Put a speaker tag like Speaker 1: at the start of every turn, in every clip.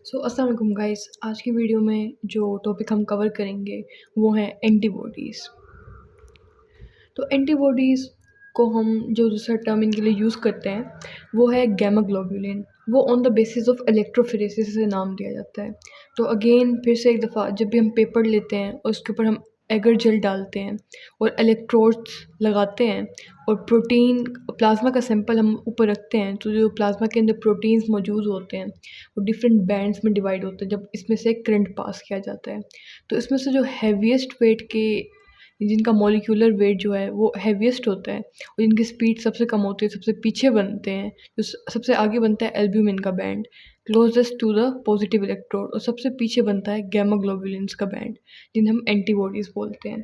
Speaker 1: अस्सलाम वालेकुम गाइस। आज की वीडियो में जो टॉपिक हम कवर करेंगे वो है एंटीबॉडीज़। तो एंटीबॉडीज़ को हम जो दूसरा टर्म इनके लिए यूज़ करते हैं वो है गामा ग्लोबुलिन। वो on the basis of electrophoresis से नाम दिया जाता है। तो अगेन फिर से एक दफ़ा जब भी हम पेपर लेते हैं और उसके ऊपर हम एगर जेल डालते हैं और इलेक्ट्रोड्स लगाते हैं और प्रोटीन प्लाज्मा का सैंपल हम ऊपर रखते हैं, तो जो प्लाज्मा के अंदर प्रोटीन्स मौजूद होते हैं वो डिफरेंट बैंड्स में डिवाइड होते हैं जब इसमें से करंट पास किया जाता है। तो इसमें से जो हैवीएस्ट वेट के जिनका मॉलिक्यूलर वेट जो है वो हैवीएस्ट होता है और जिनकी स्पीड सबसे कम होती है, सबसे पीछे बनते हैं, जो सबसे आगे बनता है एल्ब्यूमिन का band closest to the positive electrode, और सबसे पीछे बनता है गामा ग्लोबुलिन्स का बैंड जिन्हें हम एंटीबॉडीज़ बोलते हैं।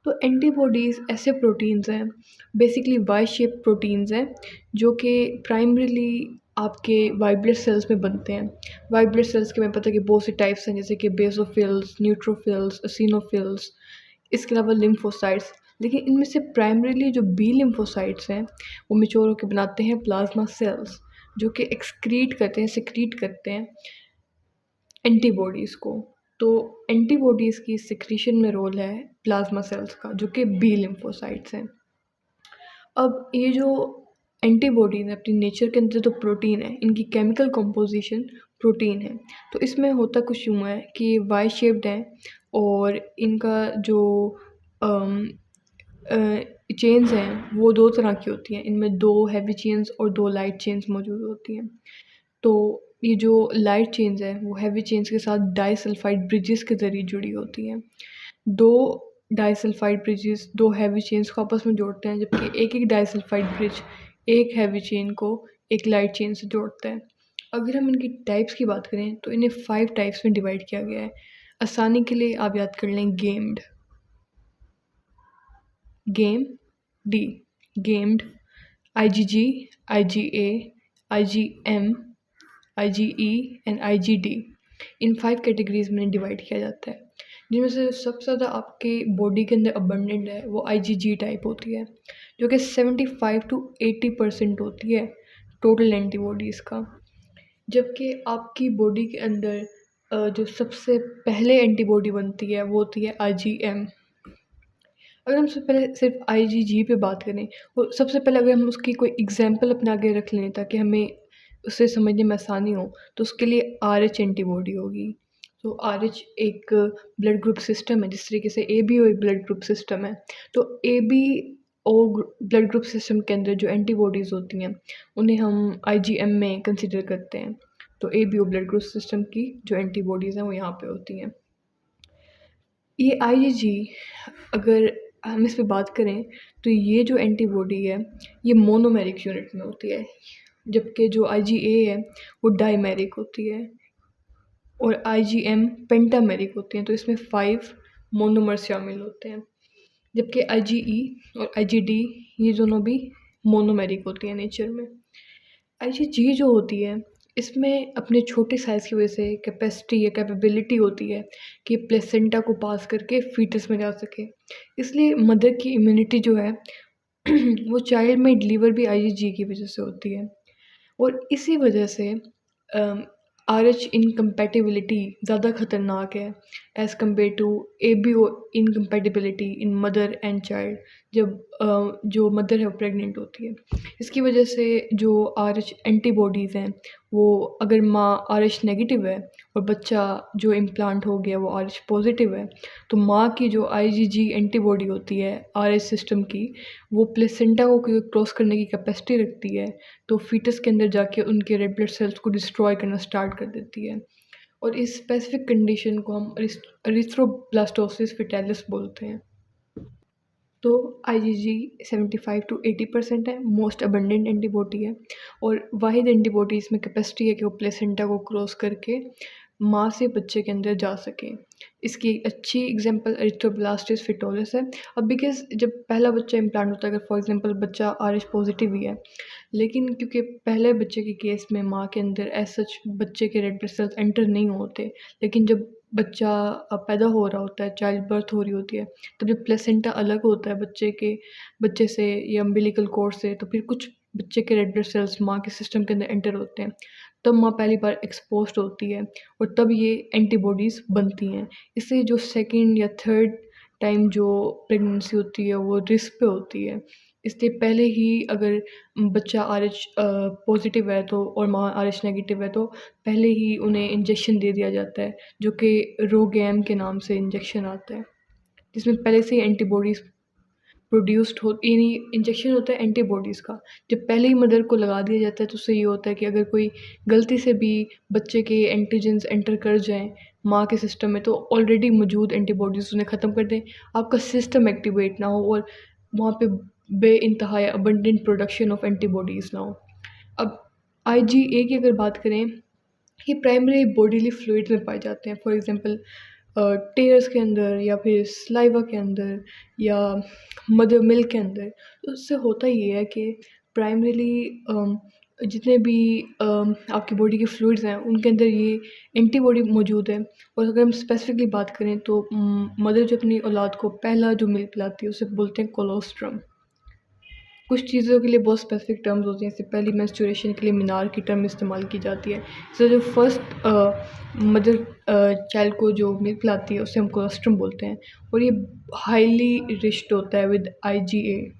Speaker 1: तो एंटीबॉडीज़ ऐसे प्रोटीन्स हैं, बेसिकली वाई शेप प्रोटीन्स हैं, जो कि प्राइमरीली आपके वाइट ब्लड सेल्स में बनते हैं। वाइट ब्लड सेल्स के हमें पता है कि बहुत से टाइप्स हैं, जैसे कि बेसोफिल्स, न्यूट्रोफिल्स, एसिनोफिल्स, इसके अलावा लिम्फोसाइट्स। लेकिन इनमें से प्राइमरीली जो बी लिम्फोसाइट्स हैं वो मैच्योर होकर बनाते हैं प्लाज्मा सेल्स, जो कि सिक्रीट करते हैं एंटीबॉडीज़ को। तो एंटीबॉडीज़ की सिक्रीशन में रोल है प्लाज्मा सेल्स का, जो कि बी लिम्फोसाइट्स हैं। अब ये जो एंटीबॉडीज़ हैं अपनी नेचर के अंदर तो प्रोटीन है, इनकी केमिकल कंपोजिशन प्रोटीन है। तो इसमें होता कुछ यूँ है कि ये वाई शेप्ड हैं और इनका जो चेन्स हैं वो 2 तरह की होती हैं। इनमें 2 हेवी चेन्स और 2 लाइट चेन्स मौजूद होती हैं। तो ये जो लाइट चेन्स हैं वो हेवी चेन्स के साथ डाइसल्फ़ाइड ब्रिजेस के ज़रिए जुड़ी होती हैं। 2 डाइसल्फ़ाइड ब्रिजेस 2 हेवी चेन्स को आपस में जोड़ते हैं, जबकि एक-एक डाइसल्फ़ाइड ब्रिज एक हेवी चेन को एक लाइट चेन से जोड़ता है। अगर हम इनकी टाइप्स की बात करें तो इन्हें 5 टाइप्स में डिवाइड किया गया है। आसानी के लिए आप याद कर लें गेम्ड, गेम डी, गेम्ड, IgG, IgA, IgM, IgE and IgD. इन 5 कैटेगरीज़ में डिवाइड किया जाता है, जिनमें से सबसे ज़्यादा आपके बॉडी के अंदर अबंडेंट है वो आईजीजी टाइप होती है, जो कि 75 टू 80% होती है टोटल एंटीबॉडीज़ का। जबकि आपकी बॉडी के अंदर जो सबसे पहले एंटीबॉडी बनती है वो होती है आईजीएम। अगर हम सबसे पहले सिर्फ आईजीजी पे बात करें और सबसे पहले अगर हम उसकी कोई एग्जांपल अपने आगे रख लें ताकि हमें उसे समझने में आसानी हो, तो उसके लिए आरएच एंटीबॉडी होगी। तो आरएच एक ब्लड ग्रुप सिस्टम है, जिस तरीके से एबीओ एक ब्लड ग्रुप सिस्टम है। तो एबीओ ब्लड ग्रुप सिस्टम के अंदर जो एंटीबॉडीज़ होती हैं उन्हें हम आईजीएम में कंसिडर करते हैं। तो एबीओ ब्लड ग्रुप सिस्टम की जो एंटीबॉडीज़ हैं वो यहाँ पे होती हैं। ये आईजीजी, अगर हम इस पे बात करें तो ये जो एंटीबॉडी है ये मोनोमेरिक यूनिट में होती है, जबकि जो आईजीए है वो डाइमेरिक होती है और आईजीएम पेंटामेरिक होती है। तो इसमें 5 मोनोमर्स शामिल होते हैं, जबकि आईजीई और आईजीडी ये दोनों भी मोनोमेरिक होती है नेचर में। आईजीजी जो होती है इसमें अपने छोटे साइज़ की वजह से कैपेसिटी या कैपेबिलिटी होती है कि प्लेसेंटा को पास करके फीटस में जा सके। इसलिए मदर की इम्यूनिटी जो है वो चाइल्ड में डिलीवर भी आईजीजी की वजह से होती है और इसी वजह से आरएच इनकम्पैटिबिलिटी ज़्यादा ख़तरनाक है as compare to ABO incompatibility in mother and child, जब जो मदर है वो प्रेग्नेंट होती है। इसकी वजह से जो आरएच एंटीबॉडीज़ हैं वो, अगर माँ आरएच नेगेटिव है और बच्चा जो इम्प्लांट हो गया वो आरएच पॉजिटिव है, तो माँ की जो आईजीजी एंटीबॉडी होती है आरएच सिस्टम की, वो प्लेसेंटा को क्रॉस करने की कैपेसिटी रखती है, तो फीटस के अंदर जाके उनके रेड ब्लड सेल्स को डिस्ट्रॉय करना स्टार्ट कर देती है और इस स्पेसिफिक कंडीशन को हम एरिथ्रोब्लास्टोसिस फेटालिस बोलते हैं। तो आईजीजी 75 टू 80% है, मोस्ट अबंडेंट एंटीबॉडी है और वाहिद एंटीबॉडी इसमें कैपेसिटी है कि वो प्लेसेंटा को क्रॉस करके माँ से बच्चे के अंदर जा सके। इसकी एक अच्छी एग्जांपल एरिथ्रोब्लास्टिस फेटोलिस है। अब बिकॉज़ जब पहला बच्चा इम्प्लांट होता है, अगर फॉर एग्जांपल बच्चा आरएच पॉजिटिव ही है, लेकिन क्योंकि पहले बच्चे के केस में माँ के अंदर एज़ सच बच्चे के रेड ब्लड सेल्स एंटर नहीं होते, लेकिन जब बच्चा पैदा हो रहा होता है, चाइल्ड बर्थ हो रही होती है, तब जब प्लेसेंटा अलग होता है बच्चे से या अम्बिलिकल कॉर्ड से, तो फिर कुछ बच्चे के रेड ब्लड सेल्स माँ के सिस्टम के अंदर एंटर होते हैं। तब माँ पहली बार एक्सपोज्ड होती है और तब ये एंटीबॉडीज़ बनती हैं। इससे जो सेकंड या थर्ड टाइम जो प्रेगनेंसी होती है वो रिस्क पे होती है। इसलिए पहले ही अगर बच्चा आरएच पॉजिटिव है तो और माँ आरएच नेगेटिव है तो पहले ही उन्हें इंजेक्शन दे दिया जाता है, जो कि रोगैम के नाम से इंजेक्शन आता है, जिसमें पहले से ही एंटीबॉडीज़ प्रोड्यूस्ड हो, यानी इंजेक्शन होता है एंटीबॉडीज़ का। जब पहले ही मदर को लगा दिया जाता है तो उससे ये होता है कि अगर कोई गलती से भी बच्चे के एंटीजेंस एंटर कर जाएँ माँ के सिस्टम में तो ऑलरेडी मौजूद एंटीबॉडीज़ उन्हें ख़त्म कर दें, आपका सिस्टम एक्टिवेट ना हो और वहाँ पे बेइंतहा अबंडेंट प्रोडक्शन ऑफ एंटीबॉडीज़ ना हो। अब आईजीए की अगर बात करें, ये प्राइमरी बॉडीली फ्लूइड में पाए जाते हैं। फॉर एग्जांपल टीयर्स के अंदर या फिर सलाइवा के अंदर या मदर मिल्क के अंदर। तो उससे होता ये है कि प्राइमरीली जितने भी आपकी बॉडी के फ्लूइड्स हैं उनके अंदर ये एंटीबॉडी मौजूद है। और अगर हम स्पेसिफिकली बात करें तो मदर जो अपनी औलाद को पहला जो मिल्क पिलाती है उसे बोलते हैं कोलोस्ट्रम। कुछ चीज़ों के लिए बहुत स्पेसिफिक टर्म्स होती हैं, जैसे पहली मेंस्ट्रुएशन के लिए मिनार की टर्म इस्तेमाल की जाती है। तो जो फर्स्ट मदर चाइल्ड को जो मिल्क पिलाती है उसे हम कोलोस्ट्रम बोलते हैं और ये हाईली रिच्ड होता है विद आईजीए।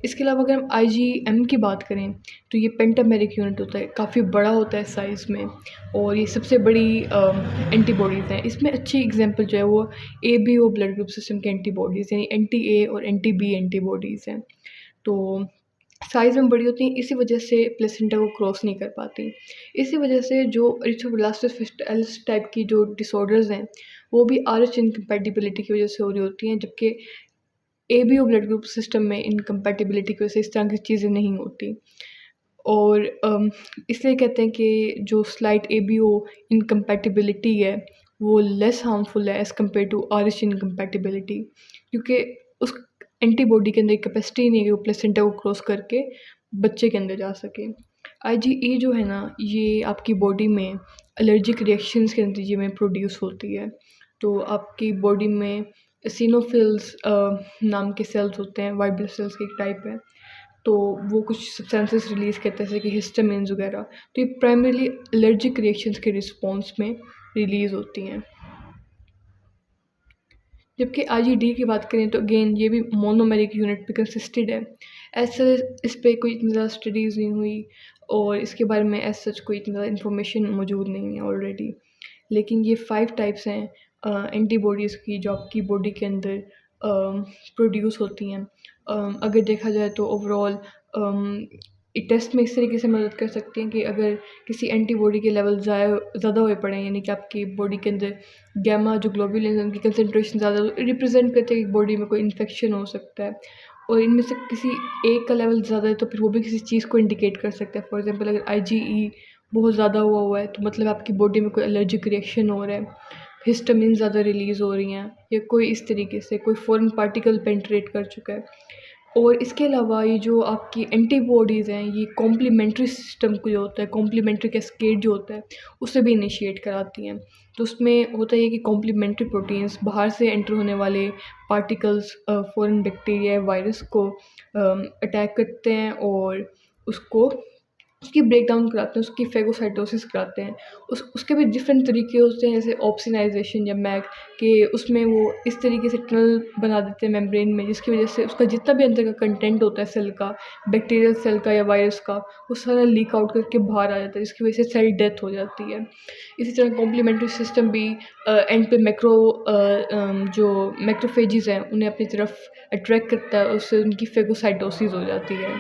Speaker 1: इसके अलावा अगर हम आईजीएम की बात करें तो ये पेंटामेरिक यूनिट होता है, काफ़ी बड़ा होता है साइज़ में और ये सबसे बड़ी एंटीबॉडीज़ हैं। इसमें अच्छी एग्जांपल जो है वो एबीओ ब्लड ग्रुप सिस्टम के एंटीबॉडीज़ यानी एंटी-ए और एंटी-बी एंटीबॉडीज़ हैं। तो साइज़ में बड़ी होती हैं, इसी वजह से प्लेसेंटा को क्रॉस नहीं कर पाती। इसी वजह से जो इरिथ्रोब्लास्टोसिस्ट टाइप की जो डिसऑर्डर्स हैं वो भी आरएच इनकम्पैटिबिलिटी की वजह से हो रही होती हैं, जबकि एबीओ ब्लड ग्रुप सिस्टम में इनकम्पैटिबिलिटी की वजह से इस तरह की चीज़ें नहीं होती। और इसलिए कहते हैं कि जो स्लाइट एबीओ इनकम्पैटिबिलिटी है वो लेस हार्मफुल है as compare to RH incompatibility, क्योंकि उस एंटीबॉडी के अंदर कैपेसिटी नहीं है कि वो प्लेसेंटा को क्रॉस करके बच्चे के अंदर जा सके। आईजीई जो है ना, ये आपकी बॉडी में एलर्जिक रिएक्शंस के नतीजे में प्रोड्यूस होती है। तो आपकी बॉडी में एसिनोफिल्स नाम के सेल्स होते हैं, वाइट ब्लड सेल्स की एक टाइप है। तो वो कुछ सब्सटेंसेस रिलीज़ करते हैं जैसे कि हिस्टामिन्स वगैरह। तो ये प्राइमरीली एलर्जिक रिएक्शंस के रिस्पॉन्स में रिलीज़ होती हैं। जबकि आईजीडी की बात करें तो अगेन ये भी मोनोमेरिक यूनिट पे कंसिस्टेड है। ऐसे इस पे कोई इतनी ज़्यादा स्टडीज़ नहीं हुई और इसके बारे में एज़ सच कोई इतनी ज़्यादा इन्फॉर्मेशन मौजूद नहीं है ऑलरेडी। लेकिन ये 5 टाइप्स हैं एंटीबॉडीज़ की जो आपकी बॉडी के अंदर प्रोड्यूस होती हैं। अगर देखा जाए तो ओवरऑल ये टेस्ट में इस तरीके से मदद कर सकती हैं कि अगर किसी एंटीबॉडी के लेवल ज़्यादा हुए पड़े हैं, यानी कि आपकी बॉडी के अंदर गैमा जो ग्लोबुलिन उनकी कंसंट्रेशन ज़्यादा रिप्रेजेंट करते हैं कि बॉडी में कोई इन्फेक्शन हो सकता है और इनमें से किसी एक का लेवल ज़्यादा है तो फिर वो भी किसी चीज़ को इंडिकेट कर सकता है। फॉर एग्जांपल अगर आईजीई बहुत ज़्यादा हुआ है तो मतलब आपकी बॉडी में कोई एलर्जिक रिएक्शन हो रहा है, हिस्टामिन ज़्यादा रिलीज़ हो रही हैं या कोई इस तरीके से कोई फॉरेन पार्टिकल पेनिट्रेट कर चुका है। और इसके अलावा ये जो आपकी एंटीबॉडीज़ हैं ये कॉम्प्लीमेंट्री सिस्टम को जो होता है, कॉम्प्लीमेंट्री कैस्केड जो होता है उसे भी इनिशिएट कराती हैं। तो उसमें होता है कि कॉम्प्लीमेंट्री प्रोटीन्स बाहर से एंटर होने वाले पार्टिकल्स फॉरेन बैक्टीरिया वायरस को अटैक करते हैं और उसको उसकी ब्रेकडाउन कराते हैं, उसकी फेगोसाइटोसिस कराते हैं। उसके भी डिफरेंट तरीके होते हैं, जैसे ऑप्सिनाइजेशन या मैग कि उसमें वो इस तरीके से टनल बना देते हैं मेम्ब्रेन में, जिसकी वजह से उसका जितना भी अंदर का कंटेंट होता है सेल का, बैक्टीरियल सेल का या वायरस का, वो सारा लीक आउट करके बाहर आ जाता है, जिसकी वजह से सेल डेथ हो जाती है। इसी तरह कॉम्प्लीमेंट्री सिस्टम भी एंड पे जो मैक्रोफेजेस हैं उन्हें अपनी तरफ अट्रैक्ट करता है, उससे उनकी फेगोसाइटोसिस हो जाती है।